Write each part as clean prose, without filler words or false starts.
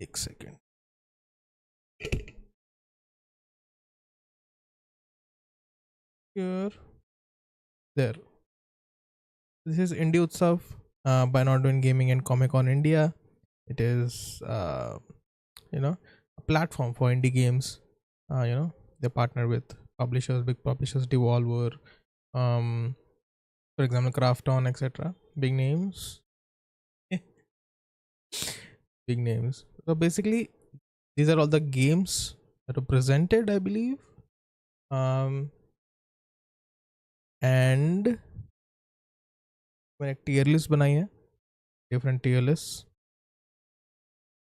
एक second. Here, there. This is Indie Utsav by Not Doing Gaming and Comic Con India. It is, a platform for indie games. They partner with publishers, big publishers, Devolver, for example, Krafton, etc. Big names, big names. So basically, these are all the games that are presented, I believe. And मैंने एक tier list बनाई है, different tier lists.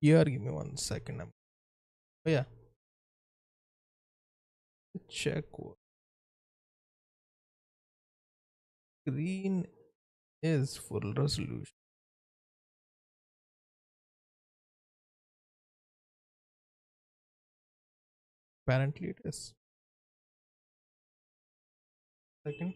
Here, give me 1 second. Oh yeah, check what screen is full resolution. Apparently it is. Second.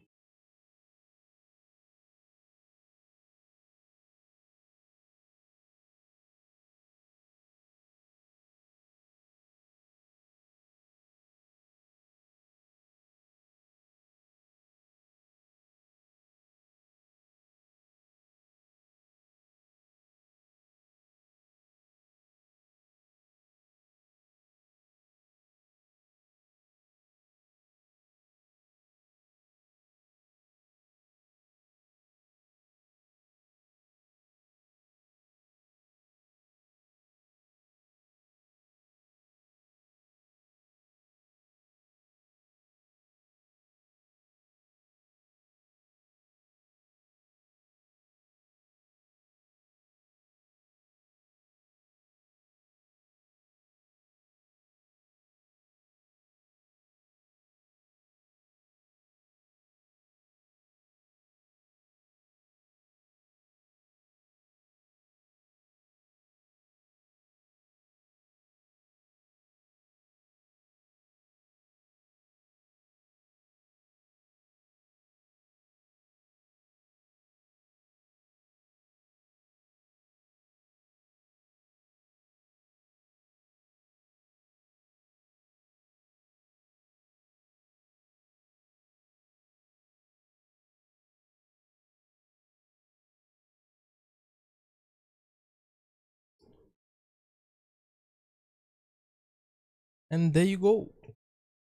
And there you go.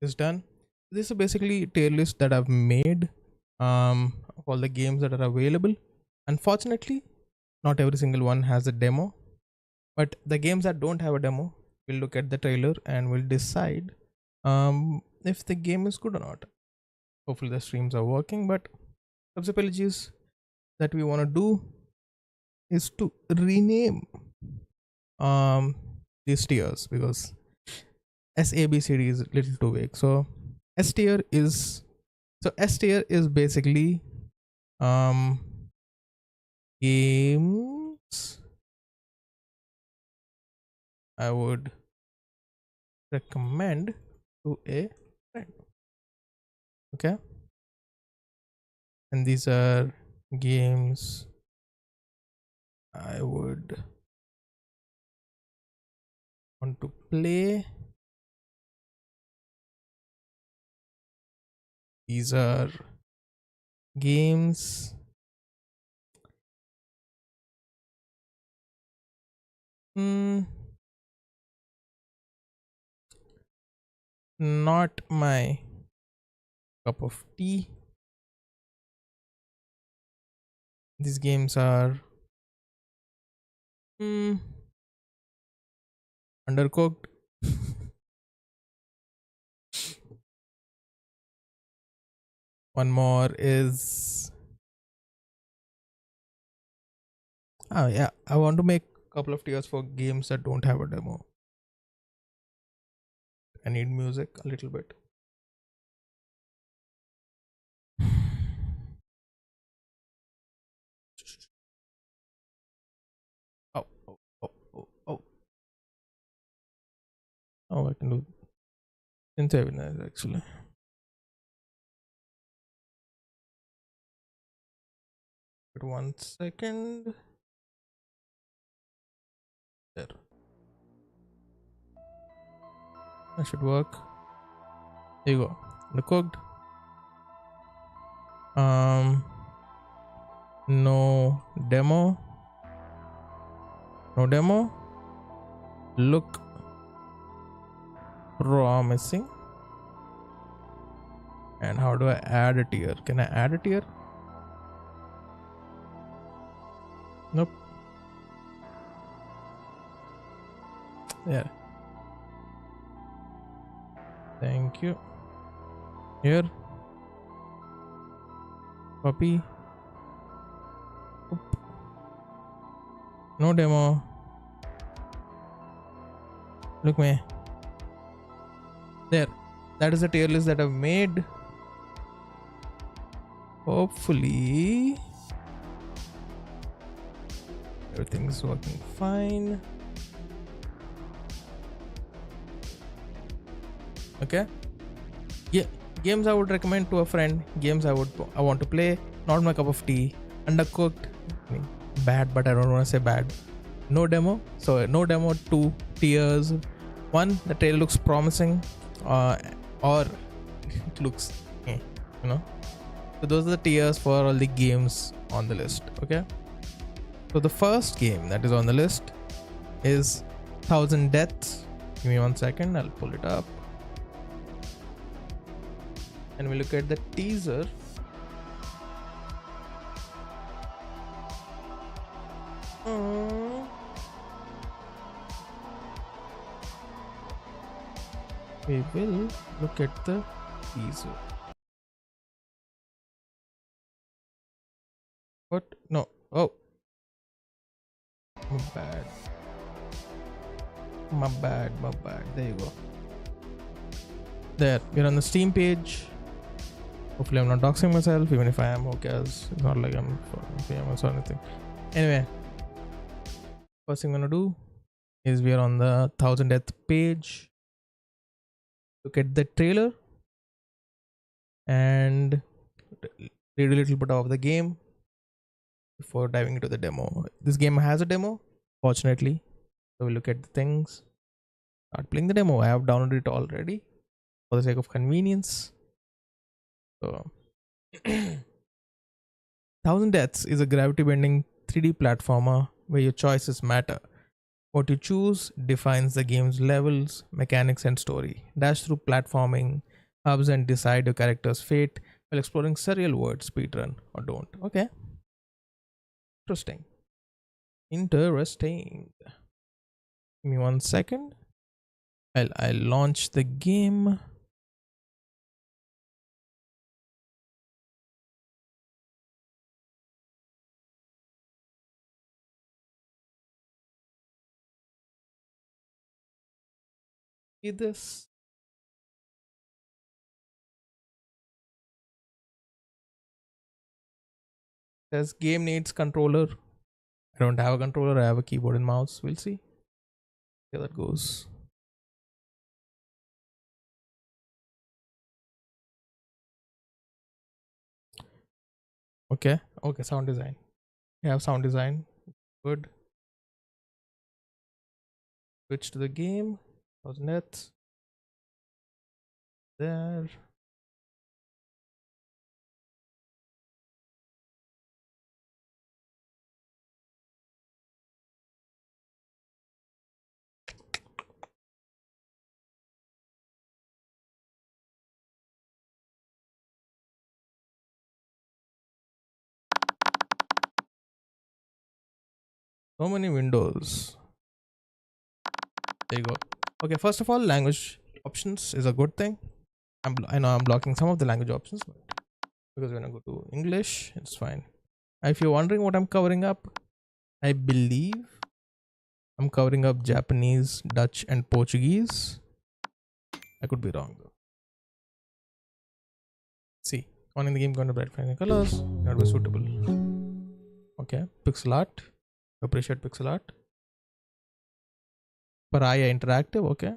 It's done. This is basically a tier list that I've made of all the games that are available. Unfortunately, not every single one has a demo, but the games that don't have a demo, we'll look at the trailer and we'll decide if the game is good or not. Hopefully the streams are working, but subsequently that we want to do is to rename um these tiers, because SABCD is a little too vague. So S tier is S tier is basically um games I would recommend to a friend. Okay, and these are games I would want to play. These are games not my cup of tea. These games are undercooked. One more is yeah, I want to make a couple of tiers for games that don't have a demo. I need music a little bit. Oh, oh, oh, oh, oh. Oh, I can do in 7 minutes actually. But 1 second. There. That should work. There you go. The cooked. No demo. No demo. Look promising. And how do I add a tier? Can I add a tier? Nope. There. Thank you. Here. Copy. Oop. No demo. Look me. There. That is the tier list that I've made. Hopefully everything's working fine. Okay. Yeah, games I would recommend to a friend. Games I want to play. Not my cup of tea. Undercooked. Bad, but I don't want to say bad. No demo. So no demo. 2 tiers. 1, the trailer looks promising, or it looks, you know. So those are the tiers for all the games on the list. Okay. So the first game that is on the list is 1000 Deaths. Give me 1 second. I'll pull it up. And we look at the teaser. We will look at the teaser. What? No. Oh. My bad. My bad. There you go. There. We're on the Steam page. Hopefully I'm not doxing myself. Even if I am, who cares? It's not like I'm famous or anything. Anyway. First thing I'm gonna do is we are on the 1000 Death page. Look at the trailer and read a little bit of the game before diving into the demo. This game has a demo, fortunately. So we look at the things. Start playing the demo. I have downloaded it already for the sake of convenience. So 1000 Deaths is a gravity bending 3D platformer where your choices matter. What you choose defines the game's levels, mechanics, and story. Dash through platforming hubs and decide your character's fate while exploring surreal worlds. Speedrun or don't. Okay. Interesting. Give me 1 second. I'll launch the game. See this. Says game needs controller. I don't have a controller. I have a keyboard and mouse. We'll see how that goes. Okay. Sound design. We have sound design. Good. Switch to the game. 1000 Deaths. There. So many windows. There you go. Okay, first of all, language options is a good thing. I know I'm blocking some of the language options, but because when I go to English, it's fine. If you're wondering what I'm covering up, I believe I'm covering up Japanese, Dutch, and Portuguese. I could be wrong though. See, on in the game going to bright finding colors, not be suitable. Okay, pixel art. Appreciate pixel art. Pariah Interactive, okay.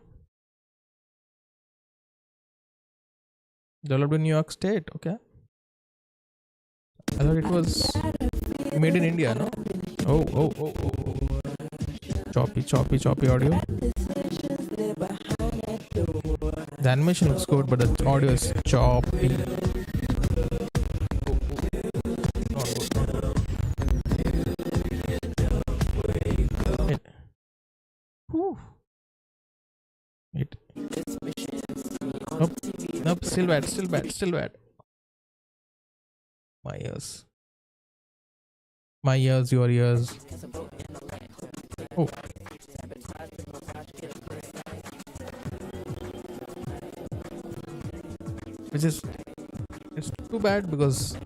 Developed in New York State, okay. I thought it was made in India, no? Oh. Choppy audio. The animation looks good, but the audio is choppy. It. Nope. Nope. Still bad. Still bad. Still bad. My ears. My ears. Your ears. Oh. Which is, it's too bad because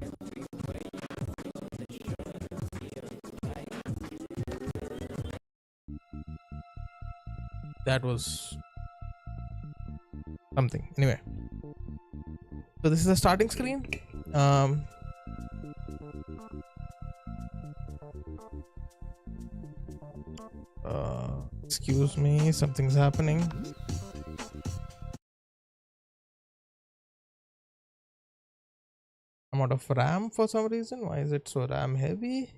that was something. Anyway, so this is the starting screen. Excuse me, something's happening. I'm out of RAM for some reason. Why is it so RAM heavy?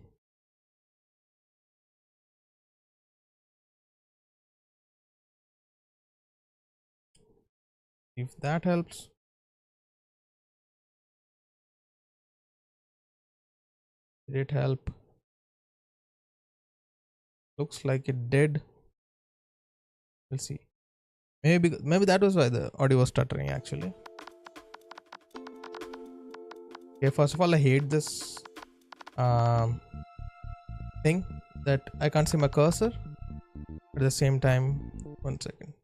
If that helps. Did it help? Looks like it did. We'll see. Maybe that was why the audio was stuttering actually. Okay, first of all, I hate this thing that I can't see my cursor. But at the same time, 1 second.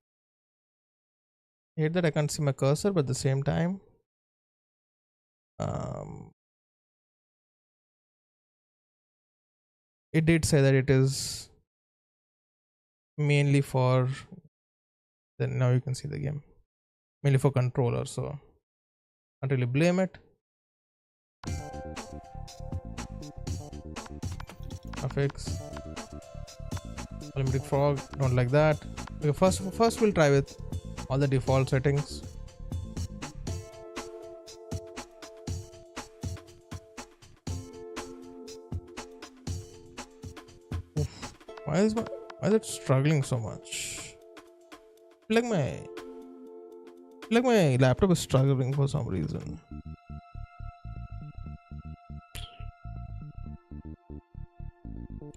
I hate that I can't see my cursor, but at the same time, it did say that it is mainly for, then now you can see the game, mainly for controller, so can't really blame it. Graphics, Olympic frog, don't like that. Okay, first we'll try with all the default settings. Oof. Why is it struggling so much? I feel like my laptop is struggling for some reason.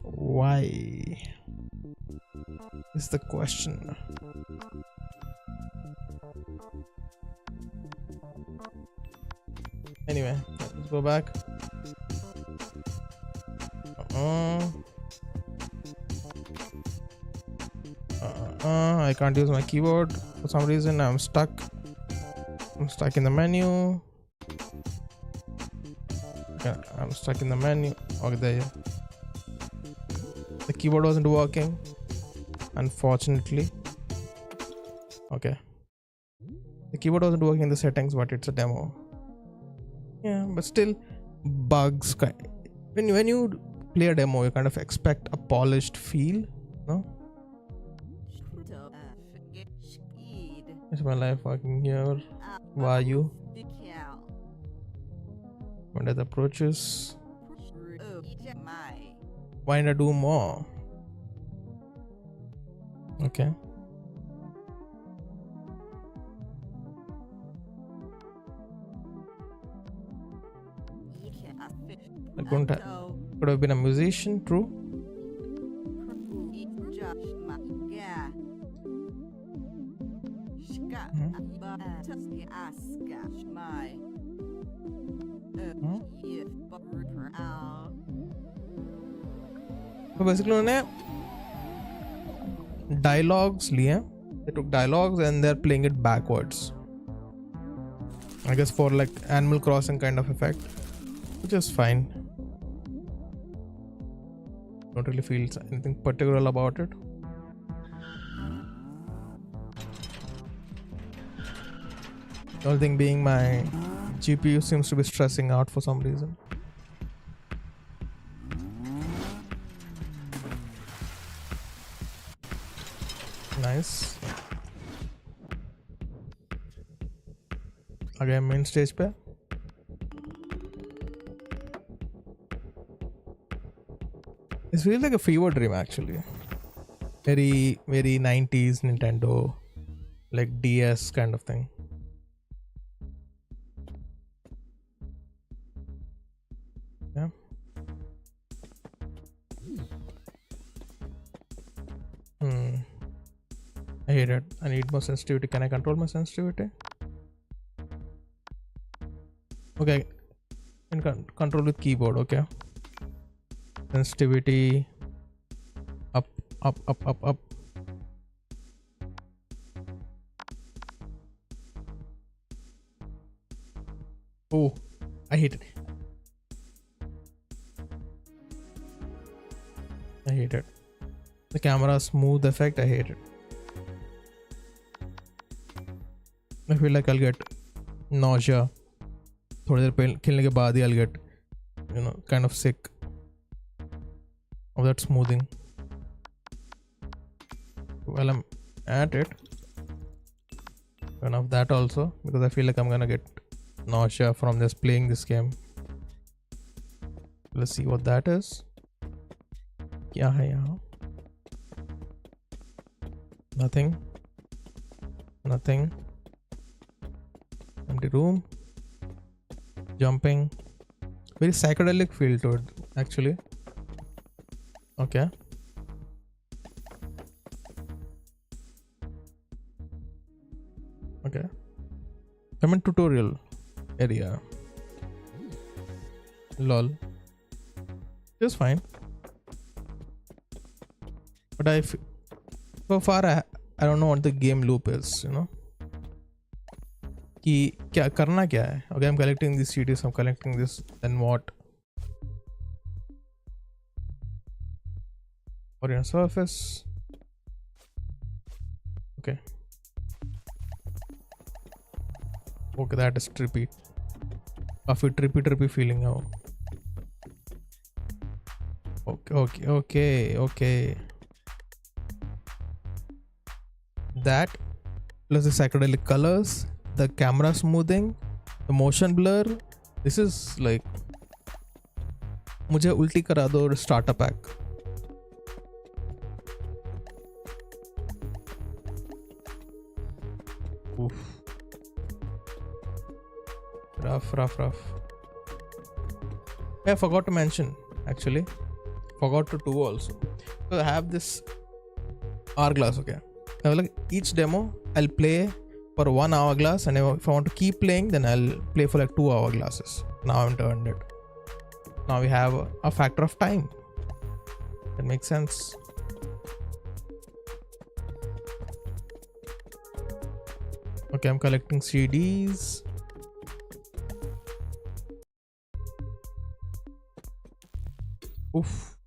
Why is the question? Anyway, let's go back. I can't use my keyboard for some reason. I'm stuck in the menu. Okay, I'm stuck in the menu. Okay, there you. The keyboard wasn't working, unfortunately. Okay, the keyboard wasn't working in the settings, but it's a demo. Yeah, but still bugs. When you play a demo, you kind of expect a polished feel, no? Is my life working here? Why you? When it approaches, why not do more? Okay. Could have been a musician, true. So basically उन्होंने dialogues लिए. They took dialogues and they're playing it backwards, I guess, for like Animal Crossing kind of effect, which is fine. Don't really feel anything particular about it. The only thing being my GPU seems to be stressing out for some reason. Nice. Again, main stage पे. It feels like a fever dream actually. Very 90s Nintendo. like DS kind of thing. Yeah. I hate it. I need more sensitivity. Can I control my sensitivity? Okay, I can control with keyboard. Okay, sensitivity up, up, up, up, up. Oh, I hate it. I hate it. The camera smooth effect, I hate it. I feel like I'll get nausea. थोड़ी देर पहले खेलने के बाद ही I'll get, kind of sick of that smoothing. While I'm at it, turn off that also, because I feel like I'm gonna get nausea from just playing this game. Let's see what that is. क्या है यहाँ? Nothing. Empty room. Jumping. Very psychedelic feel to it, actually. Okay. Okay. I'm in tutorial area. Lol. Just fine. But so far I don't know what the game loop is, कि क्या करना क्या है. Okay, I'm collecting these CDs, I'm collecting this, then what? Orient surface. Okay, that is trippy. काफी trippy feeling now. Okay. That plus the psychedelic colors, the camera smoothing, the motion blur. This is like मुझे उल्टी करा दो starter pack. Oof. Rough. I forgot to mention, actually. Forgot to do also. So I have this hourglass, okay. Now, like each demo, I'll play for 1 hourglass, and if I want to keep playing, then I'll play for like 2 hourglasses. Now I've turned it. Now we have a factor of time. That makes sense. Okay, I'm collecting CDs. Oof.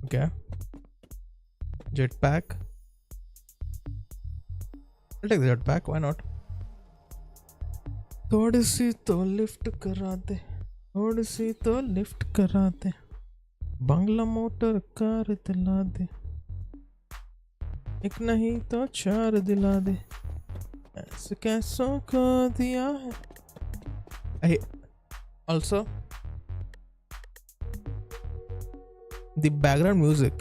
Okay. Jetpack. I'll take the jetpack, why not? थोड़ी सी तो lift करा दे, बंगला motor car दिला दे, एक नहीं तो 4 दिला दे, ऐसे कैसों को दिया है. Also, the background music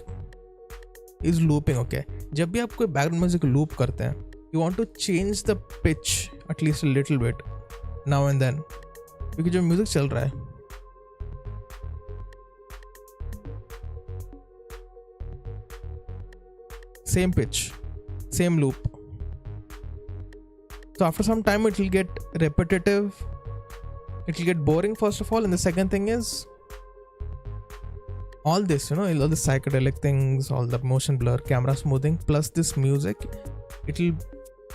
is looping. Okay, जब भी आप कोई background music loop करते हैं, you want to change the pitch at least a little bit now and then, क्योंकि जो म्यूजिक चल रहा है same pitch, same loop, so after some time it will get repetitive, it will get boring first of all, and the second thing is all this, all the psychedelic things, all the motion blur, camera smoothing, plus this music, it will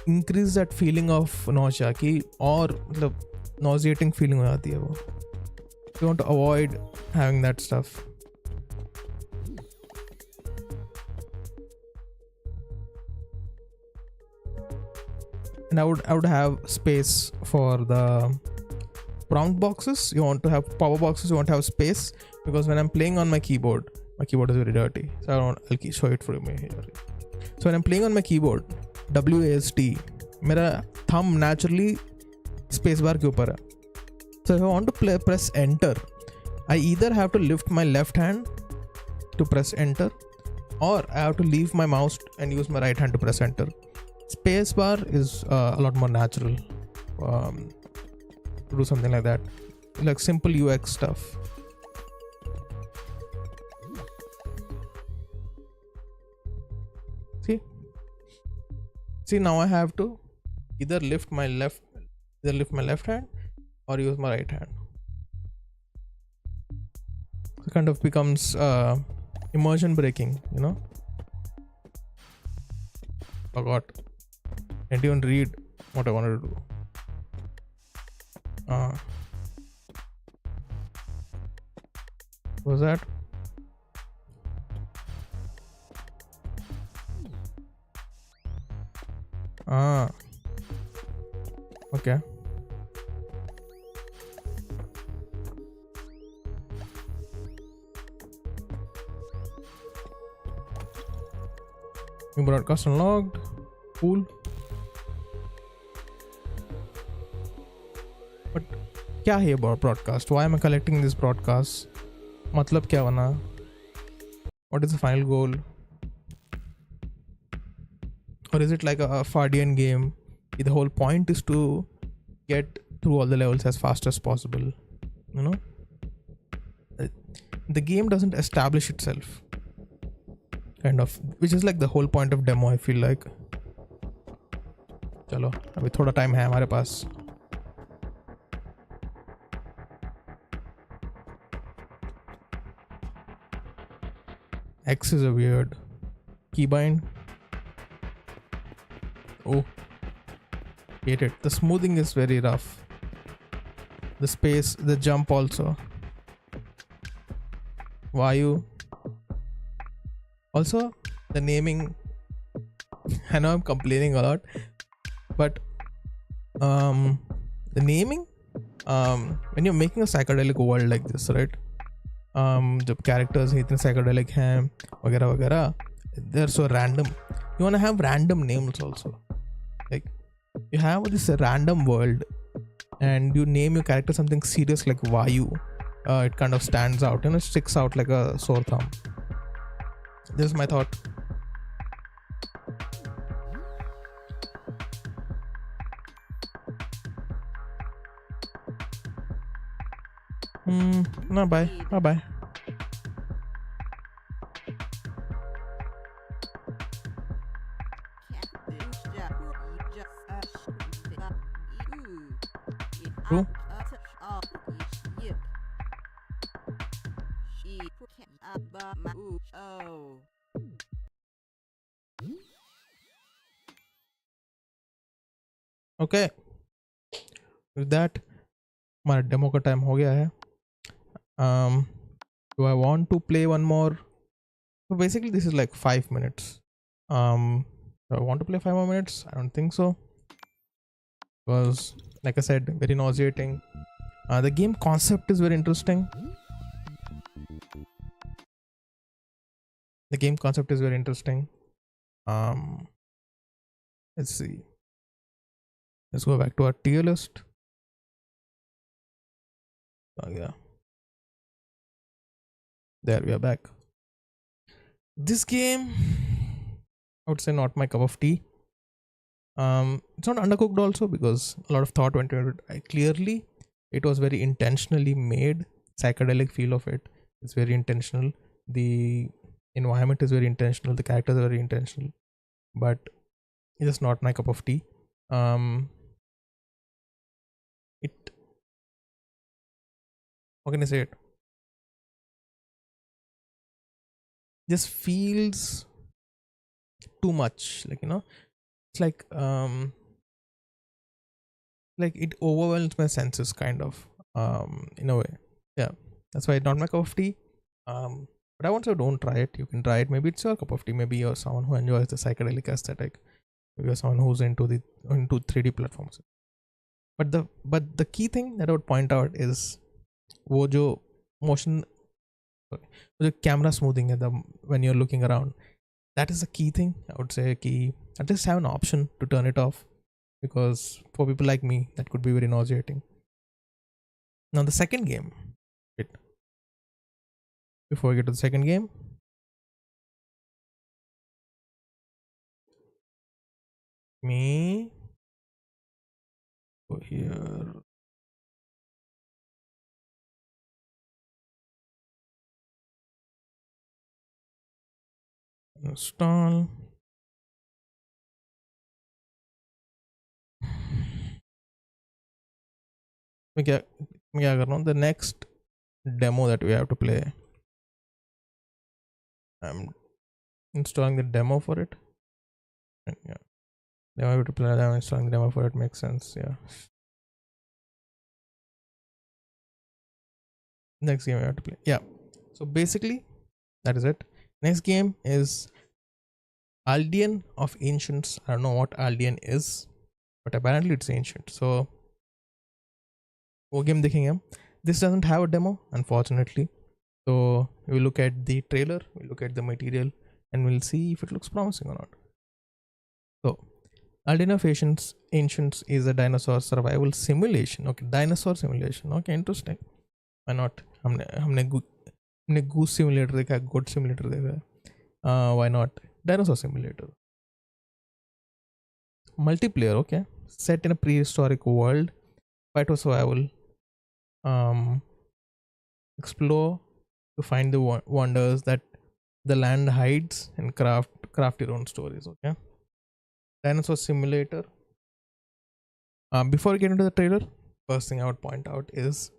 increase that feeling of nausea ki, or the nauseating feeling ho jati hai wo. You want to avoid having that stuff. And I would have space for the prompt boxes. You want to have power boxes, you want to have space, because when I'm playing on my keyboard is very dirty, so I'll show it for you here. So when I'm playing on my keyboard, WASD, मेरा thumb naturally space bar के ऊपर है. So if I want to press enter, I either have to lift my left hand to press enter, or I have to leave my mouse and use my right hand to press enter. Spacebar is a lot more natural um, to do something like that, like simple UX stuff. See, now I have to either lift my left hand or use my right hand. It kind of becomes immersion breaking, you know. Forgot. Can't even read what I wanted to do. What was that? Okay. New broadcast unlocked. Cool. But क्या है broadcast? Why am I collecting this broadcast? मतलब क्या बना? What is the final goal? Or is it like a Fardian game? The whole point is to get through all the levels as fast as possible. You know? The game doesn't establish itself. Kind of. Which is like the whole point of demo, I feel like. चलो अभी थोड़ा time है हमारे पास. X is a weird keybind. Oh, hate it. The smoothing is very rough. The space, the jump also. Vayu. Also, the naming. I know I'm complaining a lot, but the naming. When you're making a psychedelic world like this, right? जब characters इतने psychedelic हैं वगैरह वगैरह, they're so random. You wanna have random names also. Like you have this random world, and you name your character something serious like Vayu. It kind of stands out, and it sticks out like a sore thumb. This is my thought. No, bye bye. True. Okay, with that हमारा demo का time हो गया है. Do I want to play one more? So basically this is like 5 minutes. Do I want to play 5 more minutes? I don't think so, because like I said, very nauseating. The game concept is very interesting. Let's see. Let's go back to our tier list. Oh yeah, there we are back. This game, I would say, not my cup of tea. It's not undercooked also, because a lot of thought went into it. Clearly it was very intentionally made. Psychedelic feel of it is very intentional. The environment is very intentional. The characters are very intentional, but it's just not my cup of tea. It, how can I say it? Just feels too much, like, you know, it's like it overwhelms my senses, kind of, in a way. Yeah, that's why it's not my cup of tea. But I won't say don't try it. You can try it. Maybe it's your cup of tea. Maybe you're someone who enjoys the psychedelic aesthetic. Maybe you're someone who's into 3D platforms. But the key thing that I would point out is वो जो motion, the camera smoothing है, when you're looking around, that is the key thing. I would say कि at least have an option to turn it off, because for people like me that could be very nauseating. Now the second game, before we get to the second game, . me go here, install. मैं क्या मैं क्या कर रहा हूँ, the next demo that we have to play, I'm installing the demo for it. And yeah, demo we have to play, I'm installing the demo for it, makes sense. Yeah, next game we have to play. Yeah, so basically that is it. Next game is Aldean of Ancients. I don't know what Aldean is, but apparently it's ancient. So वो game देखेंगे हम. This doesn't have a demo, unfortunately. So we'll look at the trailer, we'll look at the material, and we'll see if it looks promising or not. So Aldean of Ancients is a dinosaur survival simulation. Okay, dinosaur simulation. Okay, interesting. Why not? हमने goose simulator देखा, goat simulator देखा. Why not? Dinosaur simulator. Multiplayer. Okay, set in a prehistoric world. Fight for survival. Explore to find the wonders that the land hides and craft your own stories. Okay, dinosaur simulator. Before we get into the trailer, first thing I would point out is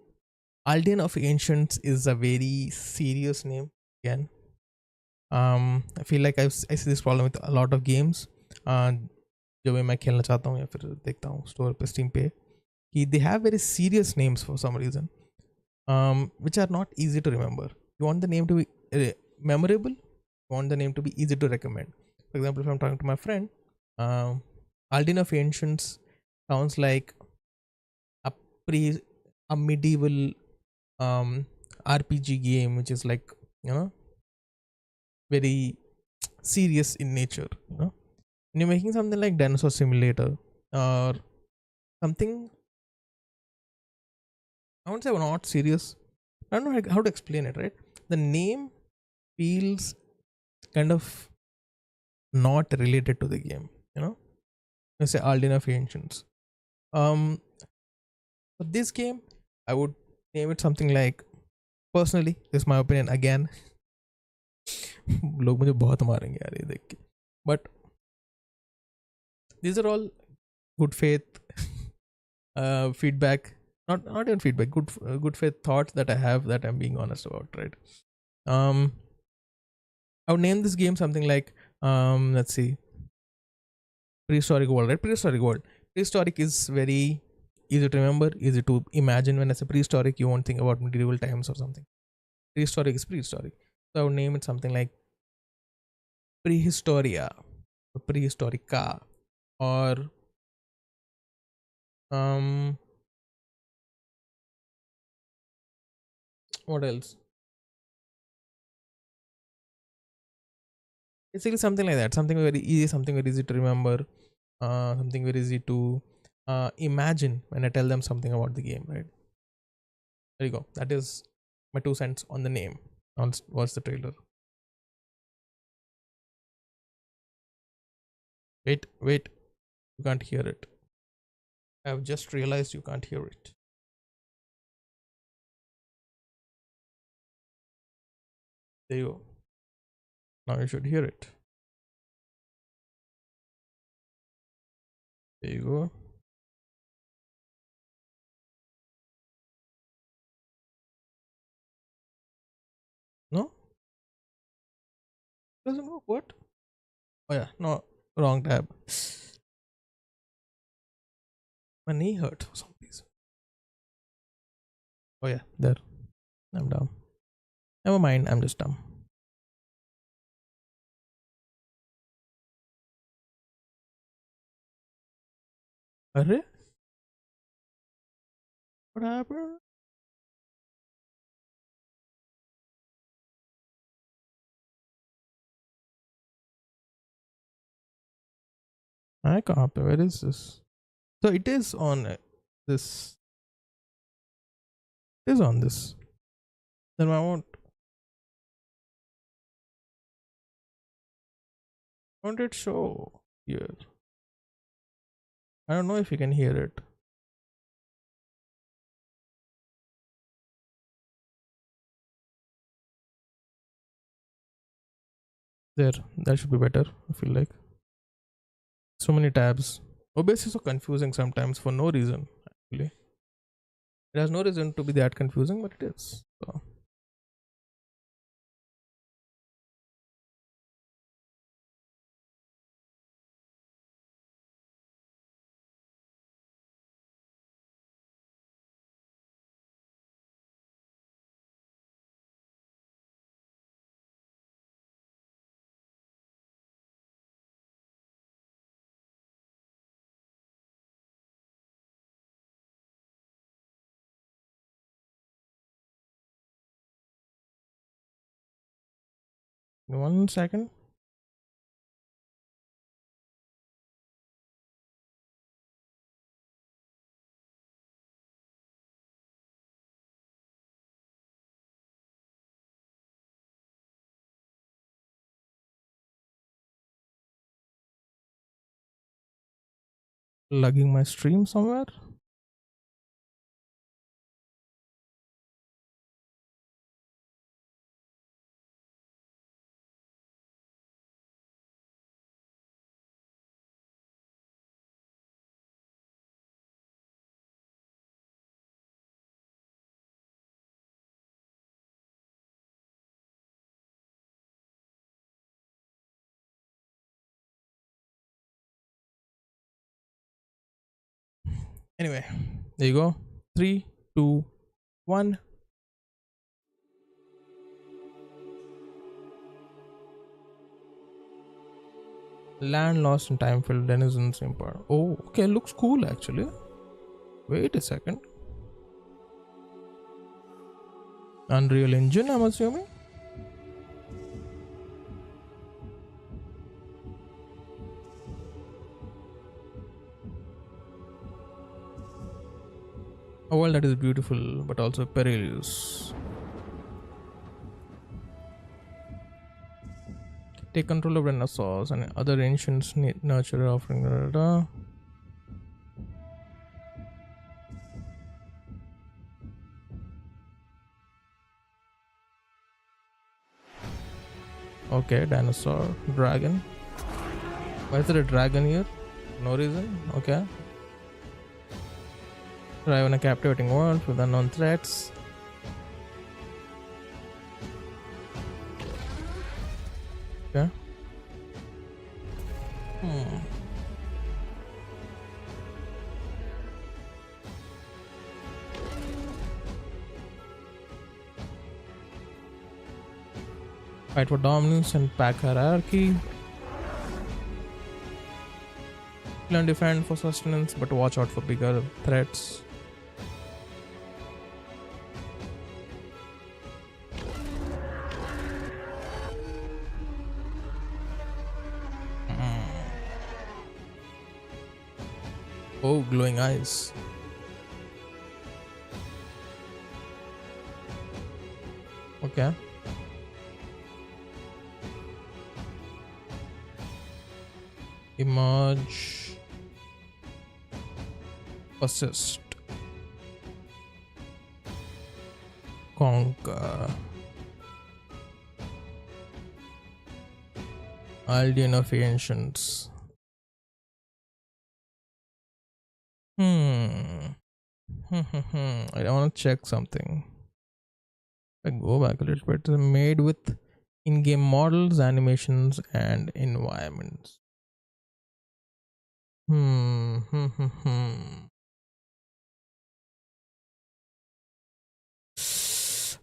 Aldean of Ancients is a very serious name. Again, I feel like I see this problem with a lot of games. जो भी मैं खेलना चाहता हूँ या फिर देखता हूँ स्टोर पे, स्टीम पे, कि they have very serious names for some reason, which are not easy to remember. You want the name to be memorable. You want the name to be easy to recommend. For example, if I'm talking to my friend, Aldean of Ancients sounds like a a medieval RPG game, which is like, you know, very serious in nature. You know, and you're making something like Dinosaur Simulator or something. I won't say not serious. I don't know how to explain it. Right, the name feels kind of not related to the game. You know, let's say Aldean of Ancients. For this game, I would name it something like. Personally, this is my opinion again. लोग मुझे बहुत मारेंगे यार ये देख के, but these are all good faith feedback, not even feedback, good faith thoughts that I have, that I'm being honest about, right? I would name this game something like, let's see, prehistoric world, right? Prehistoric is very easy to remember, easy to imagine. When I say prehistoric, you won't think about medieval times or something. Prehistoric is prehistoric, so I would name it something like Prehistoria, Prehistorica, or what else? Basically something like that, something very easy, something very easy to remember, something very easy to imagine when I tell them something about the game, right? There you go. That is my 2 cents on the name. Now let's watch the trailer. Wait, you can't hear it. I've just realized you can't hear it. There you go. Now you should hear it. There you go. No? Doesn't work. What? Oh yeah, no, wrong tab. My knee hurt for some reason. Oh yeah, there. I'm dumb. Never mind, I'm just dumb. Arre? What happened? I can't. Where is this? So it is on this. It is on this. Then I won't it show here? I don't know if you can hear it. There, that should be better. I feel like so many tabs. OBS is so confusing sometimes for no reason. Actually, it has no reason to be that confusing, but it is. So, 1 second. Lugging my stream somewhere. Anyway, there you go. 3, 2, 1. Land lost in time filled denizens impart. Oh, okay, looks cool actually. Wait a second. Unreal Engine, I'm assuming. A world that is beautiful but also perilous. Take control of dinosaurs and other ancients nurture offering. Okay, dinosaur, dragon. Why is there a dragon here? No reason. Okay. Thrive in a captivating world with unknown threats. Okay. Fight for dominance and pack hierarchy. Learn defend for sustenance, but watch out for bigger threats. Oh, glowing eyes. Okay. Emerge. Persist. Conquer. Aldean of Ancients. I want to check something. I go back a little bit. Made with in-game models, animations, and environments.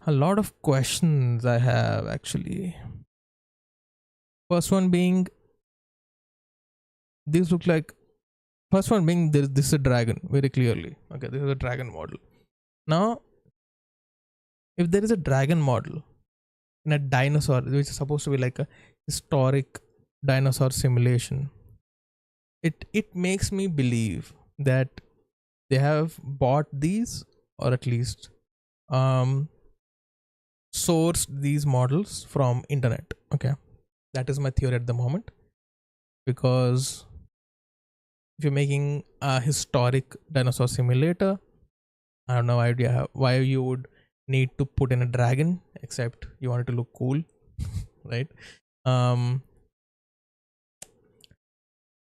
A lot of questions I have actually. First one being, these look like. First one being, this is a dragon very clearly. Okay, this is a dragon model. Now, if there is a dragon model in a dinosaur, which is supposed to be like a historic dinosaur simulation, it makes me believe that they have bought these, or at least sourced these models from internet. Okay, that is my theory at the moment, because If you're making a historic dinosaur simulator, I have no idea why you would need to put in a dragon, except you want it to look cool, right? Um,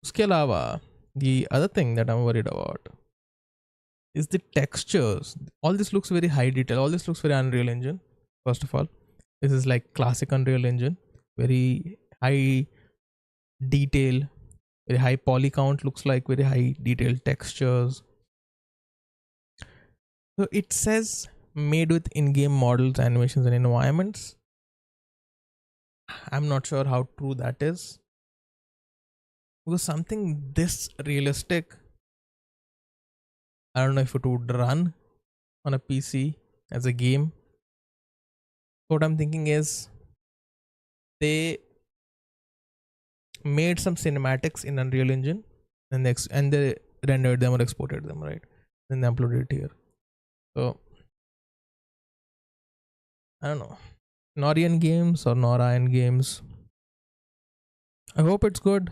उसके अलावा, the other thing that I'm worried about is the textures. All this looks very high detail. All this looks very Unreal Engine. First of all, this is like classic Unreal Engine, very high detail, very high poly count. Looks like very high detailed textures. So it says made with in-game models, animations, and environments. I'm not sure how true that is, because something this realistic, I don't know if it would run on a PC as a game. What I'm thinking is they made some cinematics in Unreal Engine and they rendered them or exported them, right? Then they uploaded it here. So I don't know. Norian games or Norian games. I hope it's good,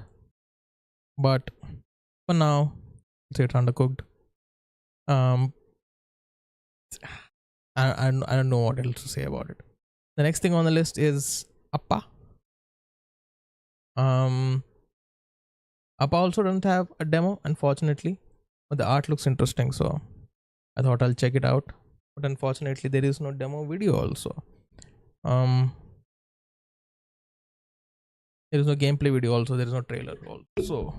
but for now, it's undercooked. Um, I don't know what else to say about it. The next thing on the list is Appa. Appa also doesn't have a demo, unfortunately, but the art looks interesting, so I thought I'll check it out. But unfortunately, there is no demo video also. There is no gameplay video also. There is no trailer also,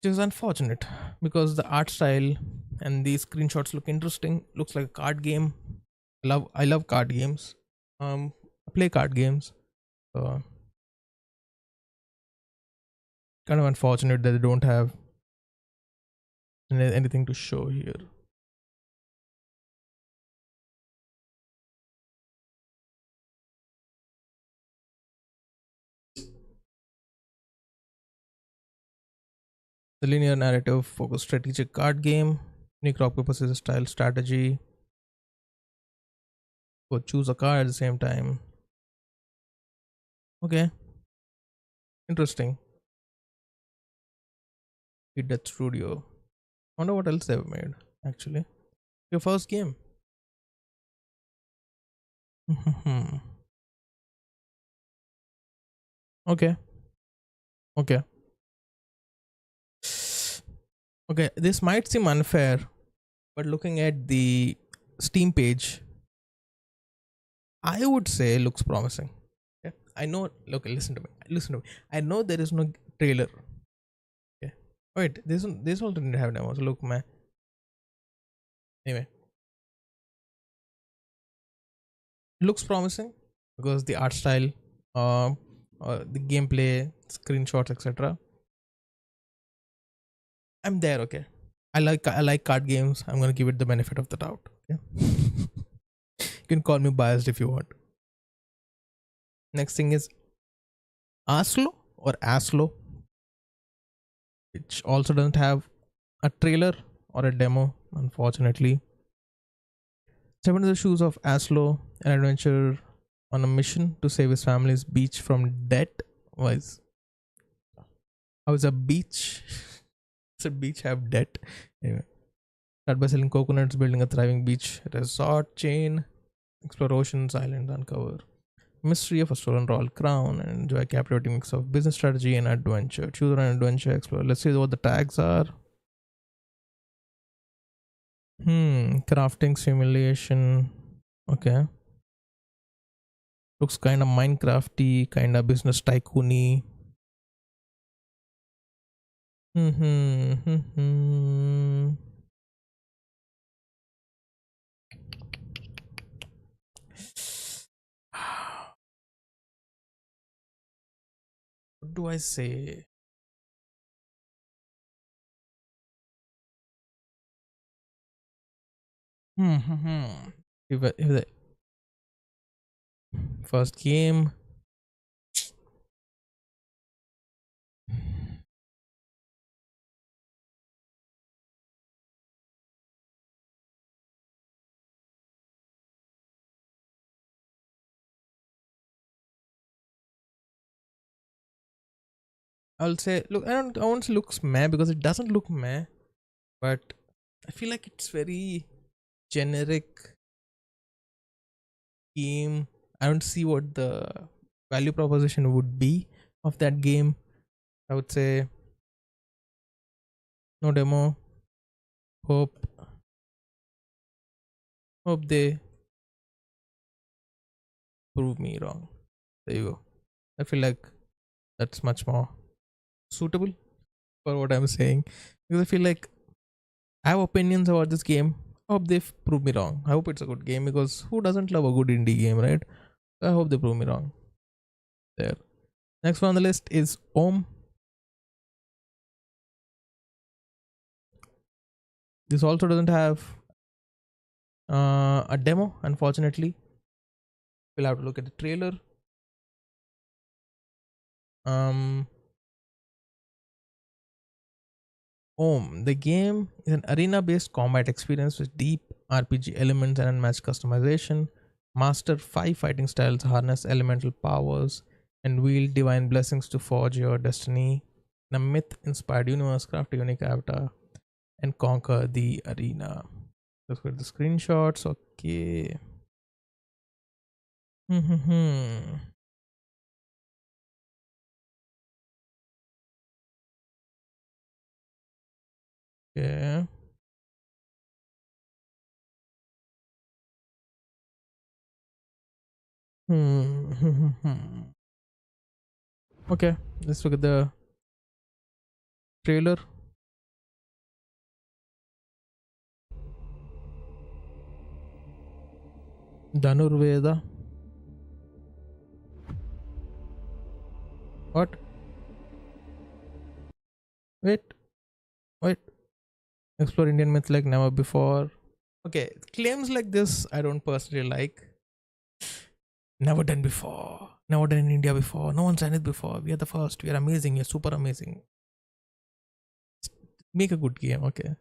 which is unfortunate because the art style and these screenshots look interesting. Looks like a card game. I love card games. I play card games. So kind of unfortunate that they don't have anything to show here. The linear narrative focused strategic card game. Unique rock paper scissors style strategy. Go choose a card at the same time. Okay, interesting. Hit Death Studio. Wonder what else they've made. Actually, your first game. Okay. Okay. Okay. This might seem unfair, but looking at the Steam page, I would say looks promising. Okay. I know. Look, listen to me. Listen to me. I know there is no trailer. Okay. Wait. This one didn't have demos. Look, man. Anyway, looks promising because the art style, uh, the gameplay, screenshots, etc. I'm there. Okay. I like card games. I'm gonna give it the benefit of the doubt. Okay. You can call me biased if you want. Next thing is Aslo or Aslo, which also doesn't have a trailer or a demo, unfortunately. Step into the shoes of Aslo, an adventure on a mission to save his family's beach from debt. Was how is a beach? Does a beach have debt? Anyway, start by selling coconuts, building a thriving beach resort chain, explore oceans, islands, uncover mystery of a stolen royal crown, and enjoy a captivating mix of business strategy and adventure. Choose an adventure, explore. Let's see what the tags are. Crafting simulation. Okay. Looks kind of Minecrafty, kind of business tycoony. What do I say? If the first game. I'll say, look, I won't say looks meh because it doesn't look meh, but I feel like it's very generic game. I don't see what the value proposition would be of that game. I would say no demo. Hope they prove me wrong. There you go. I feel like that's much more suitable for what I'm saying, because I feel like I have opinions about this game. I hope they prove me wrong. I hope it's a good game, because who doesn't love a good indie game, right? I hope they prove me wrong. There. Next one on the list is Om. This also doesn't have a demo, unfortunately. We'll have to look at the trailer. Om. The game is an arena-based combat experience with deep RPG elements and unmatched customization. Master 5 fighting styles, harness elemental powers, and wield divine blessings to forge your destiny in a myth-inspired universe. Craft a unique avatar and conquer the arena. Let's get the screenshots. Okay. Okay. Okay, let's look at the trailer. Dhanurveda. What? Wait. Explore Indian myth like never before. Okay, claims like this I don't personally like. Never done before. Never done in India before. No one's done it before. We are the first. We are amazing. You're super amazing. Make a good game, okay?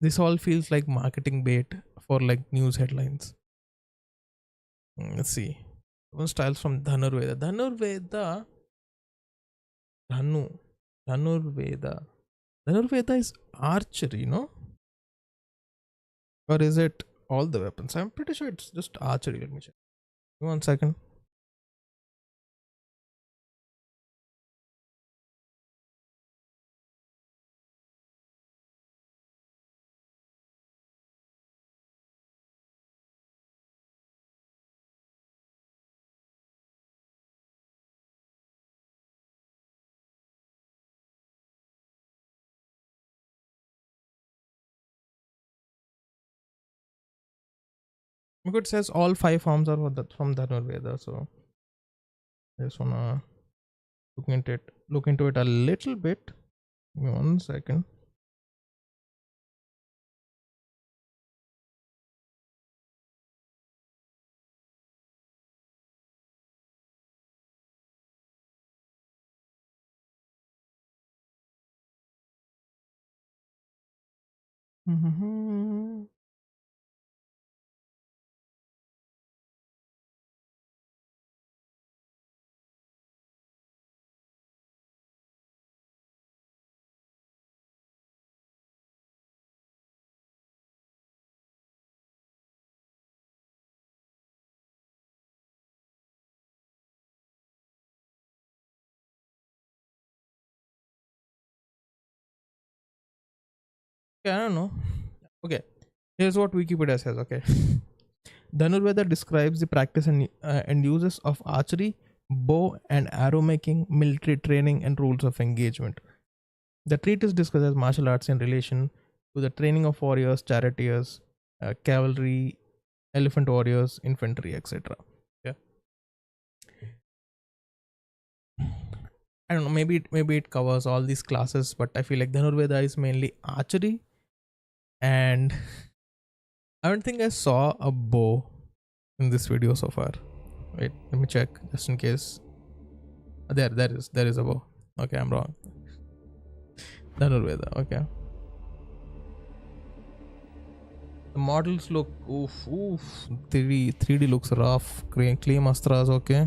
This all feels like marketing bait for like news headlines. Let's see. One styles from Dhanurveda. Dhanurveda. Dhanurveda is archery, no? Or is it all the weapons? I'm pretty sure it's just archery. Let me check. 1 second. It says all 5 forms are from Dhanurveda, so I just wanna look into it a little bit. Give me 1 second. Okay, I don't know. Okay, here's what Wikipedia says. Okay, Dhanurveda describes the practice and uses of archery, bow and arrow making, military training, and rules of engagement. The treatise discusses martial arts in relation to the training of warriors, charioteers, cavalry, elephant warriors, infantry, etc. Yeah, I don't know. Maybe it covers all these classes, but I feel like Dhanurveda is mainly archery, and I don't think I saw a bow in this video so far. Wait, let me check just in case. There is a bow. Okay, I'm wrong. Dhanurveda. Okay. The models look oof. 3D looks rough. Clay Mastras. Okay.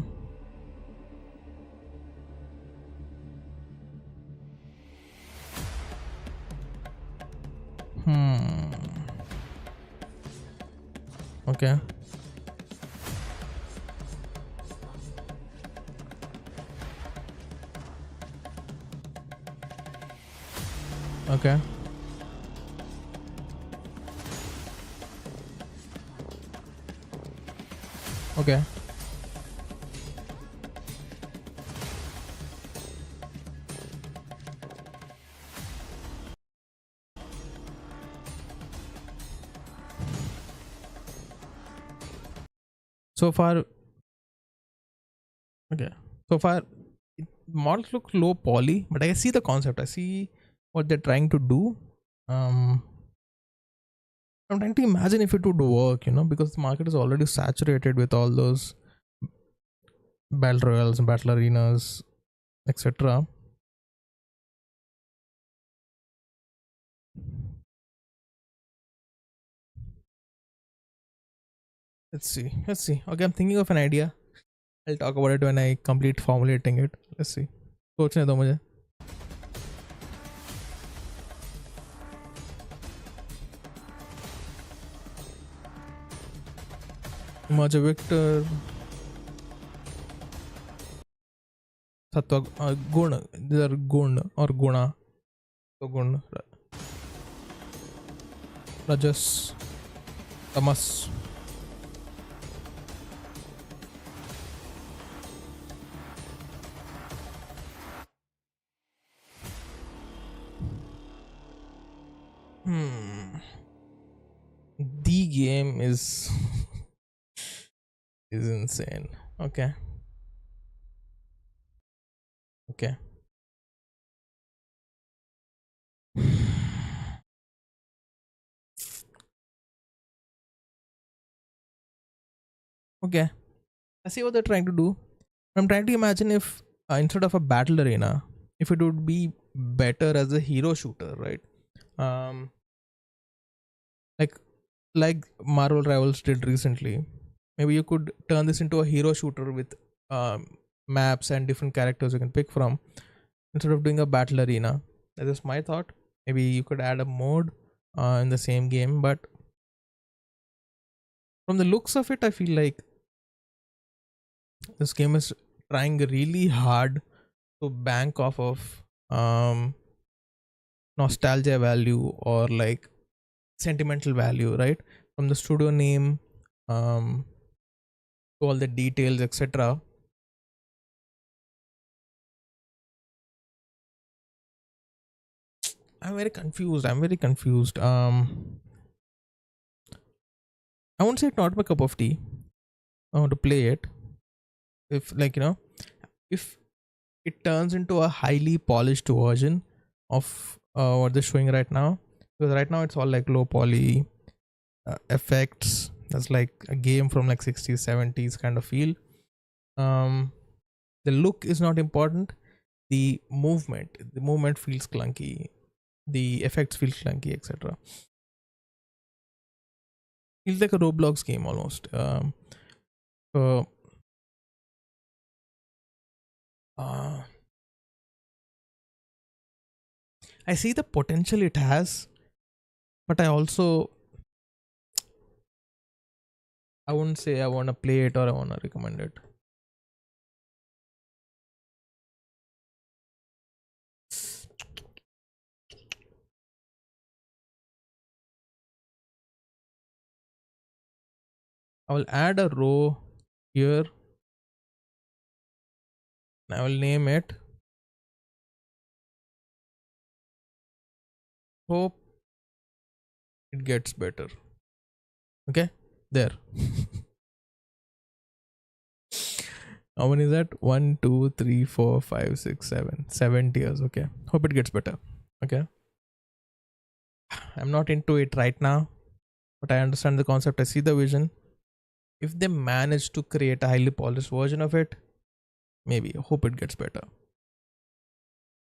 Okay. Okay. Okay. So far, okay. So far, models look low poly, but I see the concept. I see what they're trying to do. I'm trying to imagine if it would work, because the market is already saturated with all those battle royals, battle arenas, etc. Let's see. Let's see. Okay, I'm thinking of an idea. I'll talk about it when I complete formulating it. Let's see. सोचने दो मुझे. Merge Victor, Sattva, Gun. These are Gun or Guna. So Gun, Rajas, Tamas. The game is is insane. Okay. Okay. Okay. I see what they're trying to do. I'm trying to imagine if instead of a battle arena, if it would be better as a hero shooter, right? Um, like Marvel Rivals did recently. Maybe you could turn this into a hero shooter with maps and different characters you can pick from instead of doing a battle arena. That is my thought. Maybe you could add a mode in the same game, but from the looks of it, I feel like this game is trying really hard to bank off of nostalgia value or like sentimental value, right? From the studio name to all the details, etc. I'm very confused. I won't say it's not my cup of tea. I want to play it. If if it turns into a highly polished version of what they're showing right now, because right now it's all like low poly effects. That's like a game from like 60s 70s kind of feel. The look is not important. The movement feels clunky. The effects feel clunky, etc. Feels like a Roblox game almost. So uh, I see the potential it has, but I wouldn't say I want to play it or I want to recommend it. I will add a row here. I will name it Hope It Gets Better. Okay, there. How many is that? 1, 2, 3, 4, 5, 6, 7. 7 tiers. Okay. Hope it gets better. Okay. I'm not into it right now, but I understand the concept. I see the vision. If they manage to create a highly polished version of it, maybe hope it gets better.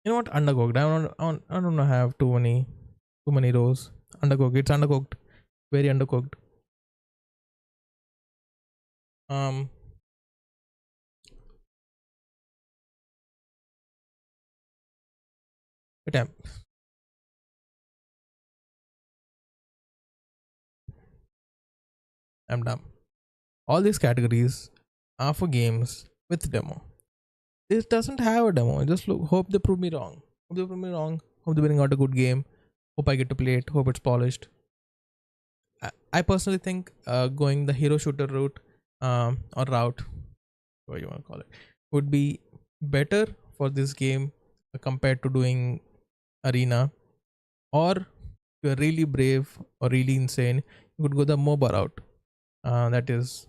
You know what? Undercooked. I don't have too many rows. Undercooked. It's undercooked. Very undercooked. Um. But yeah, I'm dumb. All these categories are for games with demo. This doesn't have a demo. Just look, hope they prove me wrong. Hope they prove me wrong. Hope they bring out a good game. Hope I get to play it. Hope it's polished. I personally think going the hero shooter route or route, what you want to call it, would be better for this game compared to doing arena. Or if you're really brave or really insane, you could go the MOBA route. That is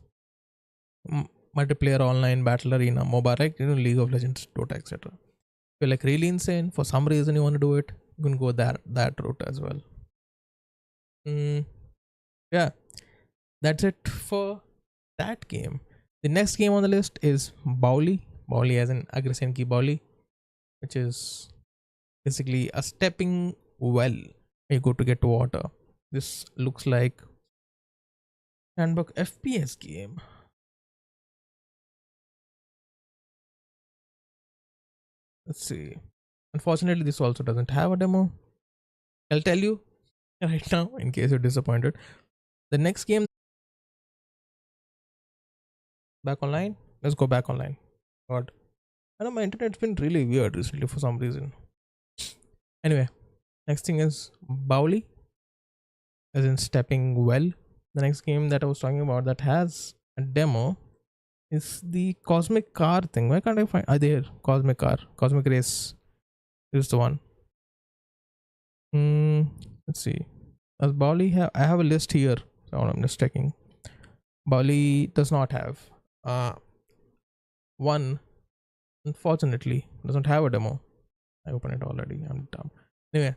multiplayer online battle arena MOBA, right? League of Legends, Dota, etc. If you're like really insane for some reason you want to do it, you can go that route as well. Yeah, that's it for that game. The next game on the list is Bauli. Bauli as in Agrasen ki Bauli, which is basically a stepping well. You go to get water. This looks like handbook FPS game. Let's see. Unfortunately, this also doesn't have a demo. I'll tell you right now in case you're disappointed. The next game, back online. Let's go back online. God, I know my internet's been really weird recently for some reason. Anyway, next thing is Bauli, as in stepping well. The next game that I was talking about that has a demo is the Cosmic Car thing. Why can't I find? There, Cosmic Car, Cosmic Race is the one. Let's see. Does Bauli have? I have a list here. So I'm just checking. Bauli does not have. One, unfortunately, doesn't have a demo. I opened it already. I'm dumb. Anyway,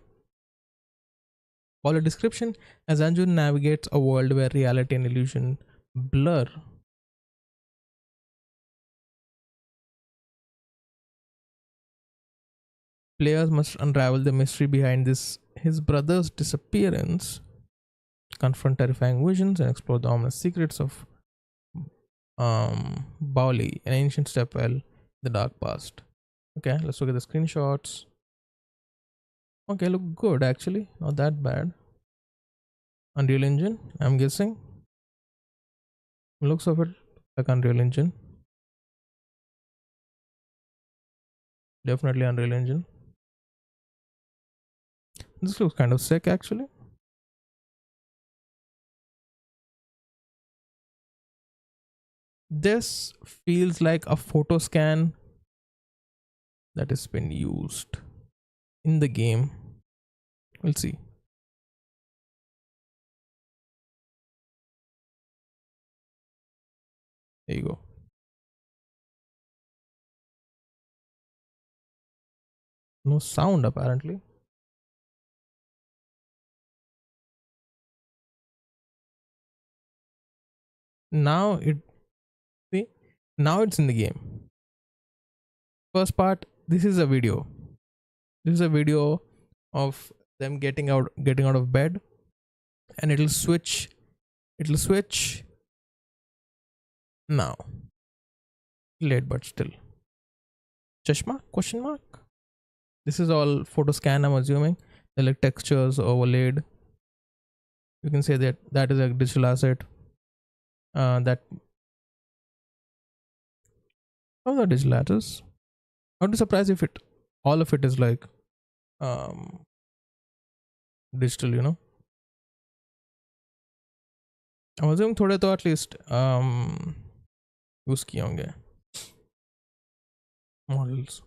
Bauli description: as Anju navigates a world where reality and illusion blur. Players must unravel the mystery behind his brother's disappearance, confront terrifying visions, and explore the ominous secrets of Bauli, an ancient stepwell, the dark past. Okay, let's look at the screenshots. Okay, look good actually, not that bad. Unreal Engine, I'm guessing. Looks of it like Unreal Engine. Definitely Unreal Engine. This looks kind of sick actually. This feels like a photo scan that has been used in the game. We'll see. There you go. No sound apparently. Now now it's in the game. First part, this is a video. This is a video of them getting out of bed, and it'll switch now. Late but still. Chashma? Question mark? This is all photo scan, I'm assuming. They're like textures overlaid. You can say that is a digital asset. That How the digital assets? I'd be surprised if it all of it is like um digital, I'm assuming थोड़े तो at least use किए होंगे models.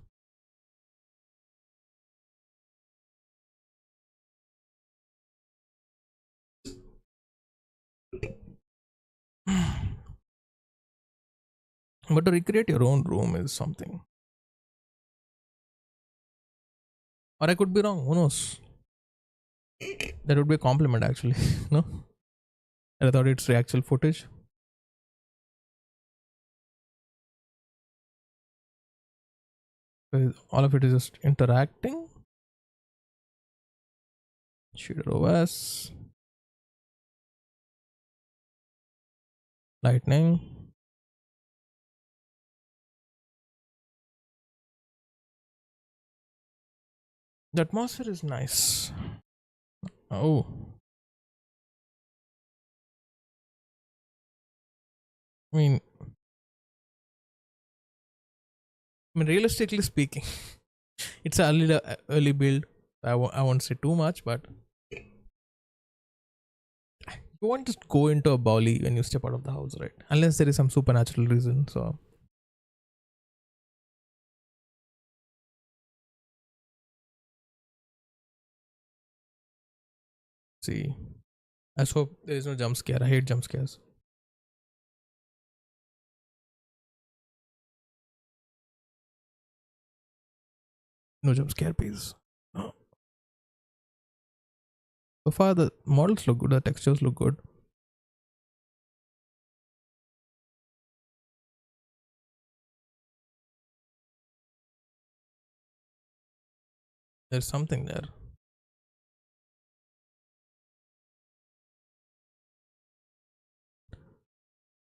But to recreate your own room is something. Or I could be wrong, who knows? That would be a compliment actually. No? I thought it's the actual footage. All of it is just interacting. Shader OS. Lightning. The atmosphere is nice. Oh. I mean, realistically speaking, it's a early build. I won't say too much, but you won't just go into a bowly when you step out of the house, right? Unless there is some supernatural reason. So, see, I hope there is no jump scare. I hate jump scares. No jump scare, please. No. So far, the models look good. The textures look good. There's something there.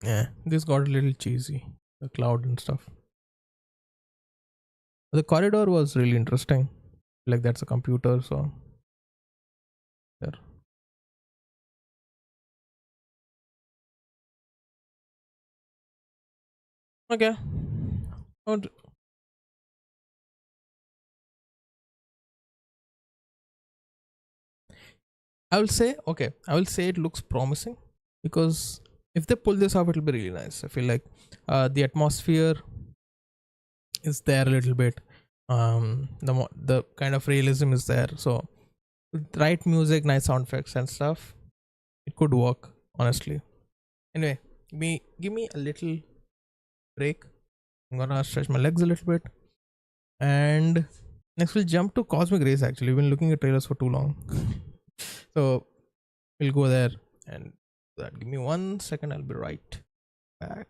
Yeah, this got a little cheesy. The cloud and stuff. The corridor was really interesting. Like that's a computer, so there. Okay. And I will say okay. I will say it looks promising because if they pull this off, it'll be really nice. I feel like the atmosphere is there a little bit. The kind of realism is there. So with right music, nice sound effects and stuff, it could work honestly. Anyway, give me a little break. I'm gonna stretch my legs a little bit, and next we'll jump to Cosmic Race. Actually, we've been looking at trailers for too long, so we'll go there and that. Give me 1 second. I'll be right back.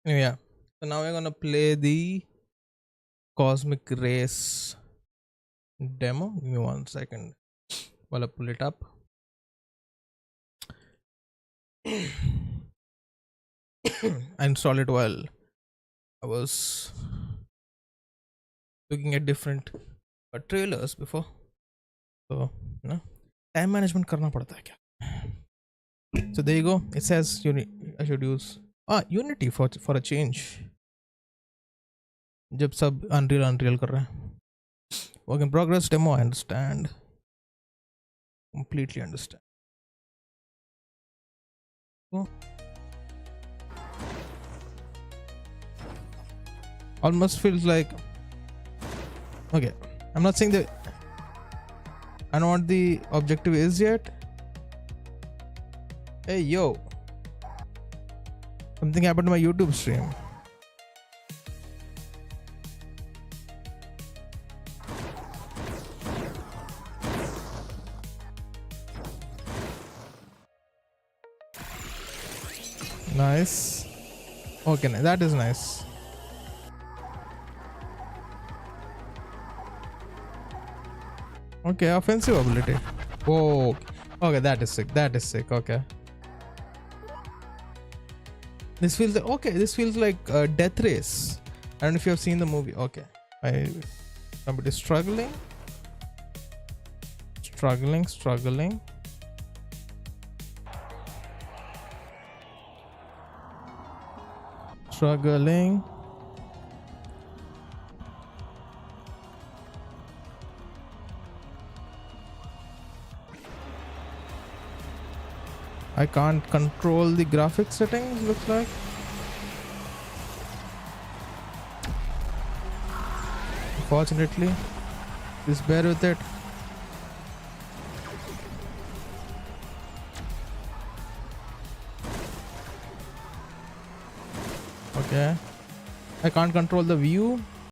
Yeah. So now we're gonna play the Cosmic Race demo. Give me 1 second while I pull it up. I installed it while I was looking at different trailers before. So, time management करना पड़ता है क्या? So there you go. It says I should use Unity for a change. जब सब Unreal कर रहे हैं. Work in progress demo. I understand. Completely understand. Oh. Almost feels like, okay, I'm not saying that I know what the objective is yet. Hey yo, something happened to my YouTube stream. Nice. Okay, that is nice. Okay, offensive ability. Whoa. Okay, that is sick. That is sick. Okay. This feels like, okay. This feels like Death Race. I don't know if you have seen the movie. Okay. Somebody struggling. Struggling. I can't control the graphic settings, looks like. Unfortunately, just bear with it. Okay. I can't control the view.